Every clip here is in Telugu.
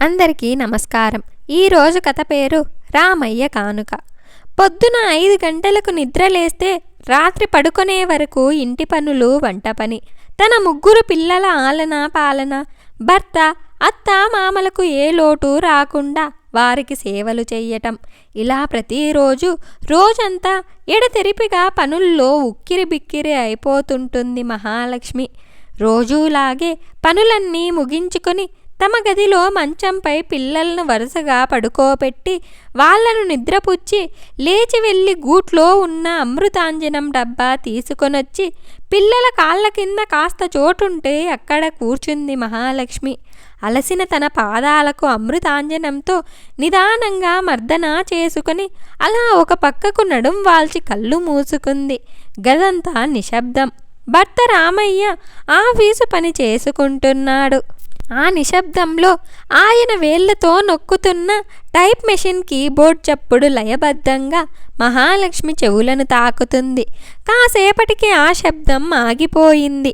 అందరికీ నమస్కారం. ఈరోజు కథ పేరు రామయ్య కానుక. పొద్దున 5 గంటలకు నిద్రలేస్తే రాత్రి పడుకునే వరకు ఇంటి పనులు, వంట పని, తన 3 పిల్లల ఆలన పాలన, భర్త, అత్త మామలకు ఏ లోటు రాకుండా వారికి సేవలు చెయ్యటం, ఇలా ప్రతిరోజు రోజంతా ఎడతెరిపిగా పనుల్లో ఉక్కిరి బిక్కిరి అయిపోతుంటుంది మహాలక్ష్మి. రోజూలాగే పనులన్నీ ముగించుకొని తమ గదిలో మంచంపై పిల్లలను వరుసగా పడుకోబెట్టి వాళ్లను నిద్రపుచ్చి లేచి వెళ్ళి గూట్లో ఉన్న అమృతాంజనం డబ్బా తీసుకొనొచ్చి పిల్లల కాళ్ళ కింద కాస్త చోటుంటే అక్కడ కూర్చుంది మహాలక్ష్మి. అలసిన తన పాదాలకు అమృతాంజనంతో నిదానంగా మర్దన చేసుకుని అలా ఒక పక్కకు నడుం వాల్చి కళ్ళు మూసుకుంది. గదంతా నిశ్శబ్దం. భర్త రామయ్య ఆఫీసు పని చేసుకుంటున్నాడు. ఆ నిశ్శబ్దంలో ఆయన వేళ్లతో నొక్కుతున్న టైప్ మెషిన్ కీబోర్డ్ చప్పుడు లయబద్ధంగా మహాలక్ష్మి చెవులను తాకుతుంది. కాసేపటికి ఆ శబ్దం ఆగిపోయింది.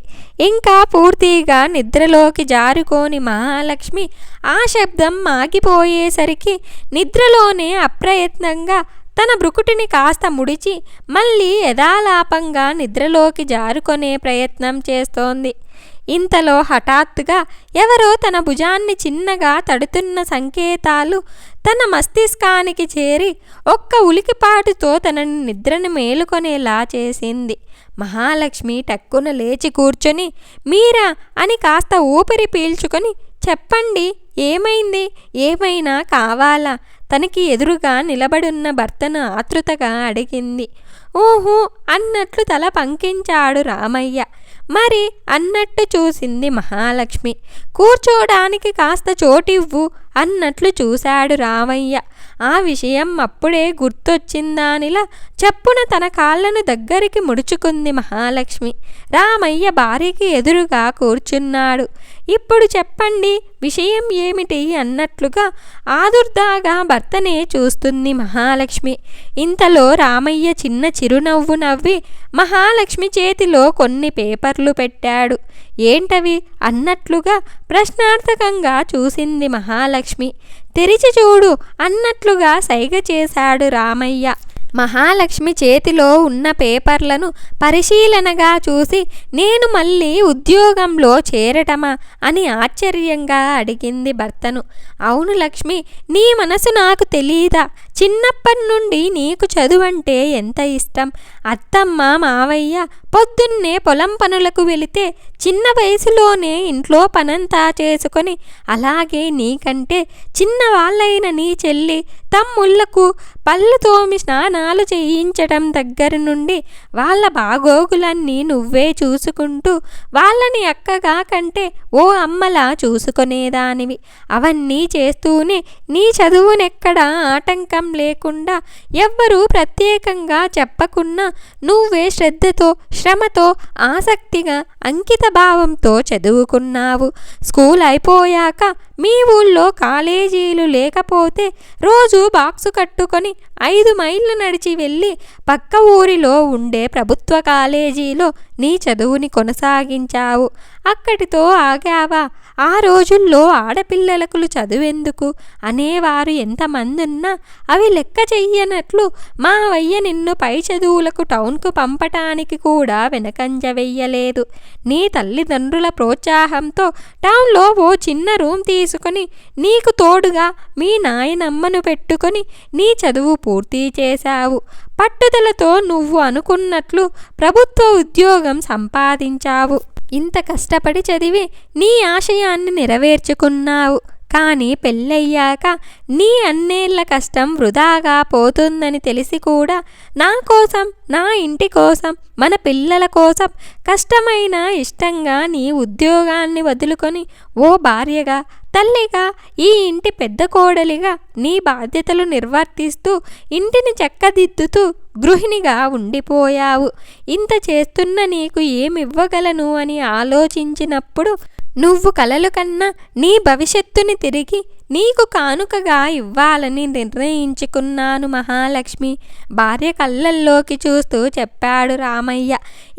ఇంకా పూర్తిగా నిద్రలోకి జారుకోని మహాలక్ష్మి ఆ శబ్దం ఆగిపోయేసరికి నిద్రలోనే అప్రయత్నంగా తన బ్రుకుటిని కాస్త ముడిచి మళ్ళీ యథాలాపంగా నిద్రలోకి జారుకొనే ప్రయత్నం చేస్తోంది. ఇంతలో హఠాత్తుగా ఎవరో తన భుజాన్ని చిన్నగా తడుతున్న సంకేతాలు తన మస్తిష్కానికి చేరి ఒక్క ఉలికిపాటుతో తనని నిద్రను మేలుకొనేలా చేసింది. మహాలక్ష్మి టక్కున లేచి కూర్చొని మీరా అని కాస్త ఊపిరి పీల్చుకొని చెప్పండి, ఏమైంది, ఏమైనా కావాలా? తనకి ఎదురుగా నిలబడున్న భర్తను ఆతృతగా అడిగింది. ఊహూ అన్నట్లు తల పంకించాడు రామయ్య. మరి అన్నట్టు చూసింది మహాలక్ష్మి. కూర్చోడానికి కాస్త చోటివ్వు అన్నట్లు చూశాడు రామయ్య. ఆ విషయం అప్పుడే గుర్తొచ్చిందానిలా చప్పున తన కాళ్ళను దగ్గరికి ముడుచుకుంది మహాలక్ష్మి. రామయ్య భార్యకి ఎదురుగా కూర్చున్నాడు. ఇప్పుడు చెప్పండి, విషయం ఏమిటి అన్నట్లుగా ఆదుర్దాగా భర్తనే చూస్తుంది మహాలక్ష్మి. ఇంతలో రామయ్య చిన్న చిరునవ్వు నవ్వి మహాలక్ష్మి చేతిలో కొన్ని పేపర్లు పెట్టాడు. ఏంటవి అన్నట్లుగా ప్రశ్నార్థకంగా చూసింది మహాలక్ష్మి. తెరిచి చూడు అన్నట్లుగా సైగ చేశాడు రామయ్య. మహాలక్ష్మి చేతిలో ఉన్న పేపర్లను పరిశీలనగా చూసి నేను మళ్ళీ ఉద్యోగంలో చేరటమా అని ఆశ్చర్యంగా అడిగింది భర్తను. అవును లక్ష్మి, నీ మనసు నాకు తెలీదా? చిన్నప్పటి నుండి నీకు చదువంటే ఎంత ఇష్టం. అత్తమ్మ మావయ్య పొద్దున్నే పొలం పనులకు వెళితే చిన్న వయసులోనే ఇంట్లో పనంతా చేసుకొని అలాగే నీకంటే చిన్నవాళ్ళైన నీ చెల్లి తమ్ముళ్లకు పళ్ళు తోమి స్నానాలు చేయించటం దగ్గర నుండి వాళ్ళ బాగోగులన్నీ నువ్వే చూసుకుంటూ వాళ్ళని అక్కగా కంటే ఓ అమ్మలా చూసుకునేదానివి. అవన్నీ చేస్తూనే నీ చదువునెక్కడా ఆటంకం లేకుండా ఎవ్వరూ ప్రత్యేకంగా చెప్పకున్నా నువ్వే శ్రద్ధతో, శ్రమతో, ఆసక్తిగా, అంకిత భావంతో చదువుకున్నావు. స్కూల్ అయిపోయాక మీ ఊళ్ళో కాలేజీలు లేకపోతే రోజు బాక్సు కట్టుకొని 5 మైళ్ళు నడిచి వెళ్ళి పక్క ఊరిలో ఉండే ప్రభుత్వ కాలేజీలో నీ చదువుని కొనసాగించావు. అక్కడితో ఆగావా? ఆ రోజుల్లో ఆడపిల్లలకు చదువెందుకు అనేవారు ఎంతమందున్నా అవి లెక్క చెయ్యనట్లు మావయ్య నిన్ను పై చదువులకు టౌన్కు పంపటానికి కూడా వెనకంజ వెయ్యలేదు. నీ తల్లిదండ్రుల ప్రోత్సాహంతో టౌన్లో ఓ చిన్న రూమ్ తీసుకొని నీకు తోడుగా మీ నాయనమ్మను పెట్టుకొని నీ చదువు పూర్తి చేశావు. పట్టుదలతో నువ్వు అనుకున్నట్లు ప్రభుత్వ ఉద్యోగం సంపాదించావు. ఇంత కష్టపడి చదివి నీ ఆశయాన్ని నెరవేర్చుకున్నావు. కానీ పెళ్ళయ్యాక నీ అన్నేళ్ల కష్టం వృధాగా పోతుందని తెలిసి కూడా నా కోసం, నా ఇంటి కోసం, మన పిల్లల కోసం కష్టమైన ఇష్టంగా నీ ఉద్యోగాన్ని వదులుకొని ఓ భార్యగా, తల్లిగా, ఈ ఇంటి పెద్ద కోడలిగా నీ బాధ్యతలు నిర్వర్తిస్తూ ఇంటిని చక్కదిద్దుతూ గృహిణిగా ఉండిపోయావు. ఇంత చేస్తున్న నీకు ఏమివ్వగలను అని ఆలోచించినప్పుడు నువ్వు కలలు కన్నా నీ భవిష్యత్తుని తిరిగి నీకు కానుకగా ఇవ్వాలని నిర్ణయించుకున్నాను మహాలక్ష్మి, భార్య కళ్ళల్లోకి చూస్తూ చెప్పాడు రామయ్య.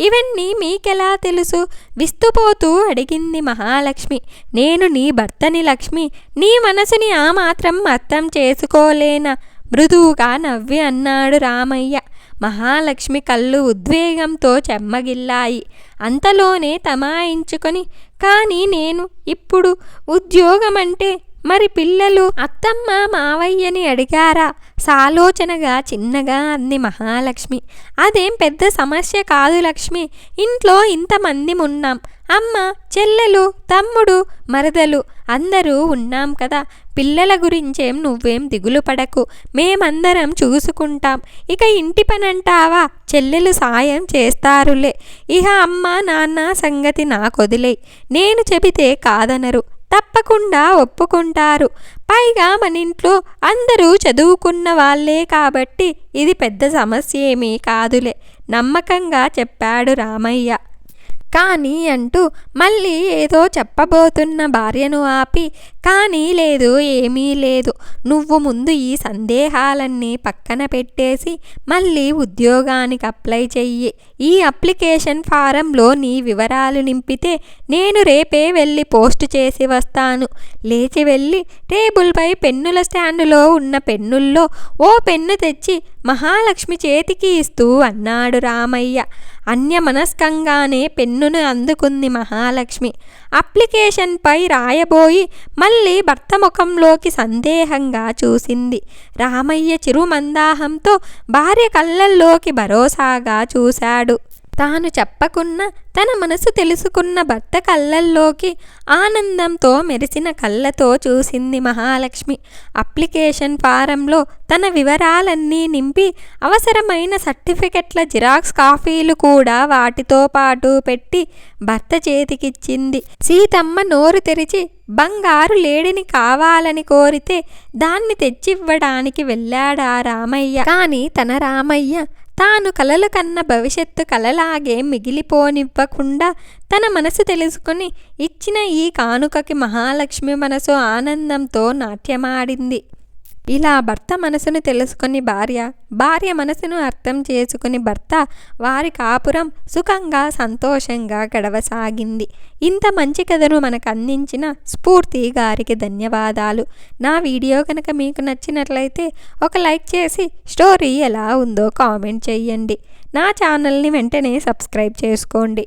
ఇవన్నీ మీకెలా తెలుసు? విస్తుపోతూ అడిగింది మహాలక్ష్మి. నేను నీ భర్తని లక్ష్మి, నీ మనసుని ఆ మాత్రం అర్థం చేసుకోలేనా? మృదువుగా నవ్వి అన్నాడు రామయ్య. మహాలక్ష్మి కళ్ళు ఉద్వేగంతో చెమ్మగిల్లాయి. అంతలోనే తమాయించుకొని, కానీ నేను ఇప్పుడు ఉద్యోగమంటే మరి పిల్లలు అత్తమ్మ మావయ్యని అడిగారా? సాలోచనగా చిన్నగా అంది మహాలక్ష్మి. అదేం పెద్ద సమస్య కాదు లక్ష్మి, ఇంట్లో ఇంతమంది ఉన్నాం, అమ్మ, చెల్లెలు, తమ్ముడు, మరదలు అందరూ ఉన్నాం కదా. పిల్లల గురించేం నువ్వేం దిగులు పడకు, మేమందరం చూసుకుంటాం. ఇక ఇంటి పనంటావా, చెల్లెలు సాయం చేస్తారులే. ఇహ అమ్మ నాన్న సంగతి నాకొదిలే, నేను చెబితే కాదనరు, తప్పకుండా ఒప్పుకుంటారు. పైగా మన ఇంట్లో అందరూ చదువుకున్న వాళ్ళే కాబట్టి ఇది పెద్ద సమస్య ఏమీ కాదులే, నమ్మకంగా చెప్పాడు రామయ్య. కానీ అంటూ మళ్ళీ ఏదో చెప్పబోతున్న భార్యను ఆపి, కానీ లేదు, ఏమీ లేదు, నువ్వు ముందు ఈ సందేహాలన్నీ పక్కన పెట్టేసి మళ్ళీ ఉద్యోగానికి అప్లై చెయ్యి. ఈ అప్లికేషన్ ఫారంలో నీ వివరాలు నింపితే నేను రేపే వెళ్ళి పోస్ట్ చేసి వస్తాను. లేచి వెళ్ళి టేబుల్పై పెన్నుల స్టాండులో ఉన్న పెన్నుల్లో ఓ పెన్ను తెచ్చి మహాలక్ష్మి చేతికి ఇస్తూ అన్నాడు రామయ్య. అన్యమనస్కంగానే పెన్నును అందుకుంది మహాలక్ష్మి. అప్లికేషన్పై రాయబోయి మళ్ళీ భర్త ముఖంలోకి సందేహంగా చూసింది. రామయ్య చిరుమందాహంతో భార్య కళ్ళల్లోకి భరోసాగా చూశాడు. తాను చెప్పకున్న తన మనసు తెలుసుకున్న భర్త కళ్ళల్లోకి ఆనందంతో మెరిసిన కళ్ళతో చూసింది మహాలక్ష్మి. అప్లికేషన్ ఫారంలో తన వివరాలన్నీ నింపి అవసరమైన సర్టిఫికెట్ల జిరాక్స్ కాపీలు కూడా వాటితో పాటు పెట్టి భర్త చేతికిచ్చింది. సీతమ్మ నోరు తెరిచి బంగారు లేడిని కావాలని కోరితే దాన్ని తెచ్చివ్వడానికి వెళ్ళాడా రామయ్య. కానీ తన రామయ్య తాను కలలు కన్న భవిష్యత్తు కలలాగే మిగిలిపోనివ్వకుండా తన మనసు తెలుసుకుని ఇచ్చిన ఈ కానుకకి మహాలక్ష్మి మనసు ఆనందంతో నాట్యమాడింది. ఇలా భర్త మనసును తెలుసుకుని భార్య, భార్య మనసును అర్థం చేసుకుని భర్త, వారి కాపురం సుఖంగా సంతోషంగా గడవసాగింది. ఇంత మంచి కథను మనకు అందించిన స్ఫూర్తి గారికి ధన్యవాదాలు. నా వీడియో కనుక మీకు నచ్చినట్లయితే ఒక లైక్ చేసి స్టోరీ ఎలా ఉందో కామెంట్ చేయండి. నా ఛానల్ని వెంటనే సబ్స్క్రైబ్ చేసుకోండి.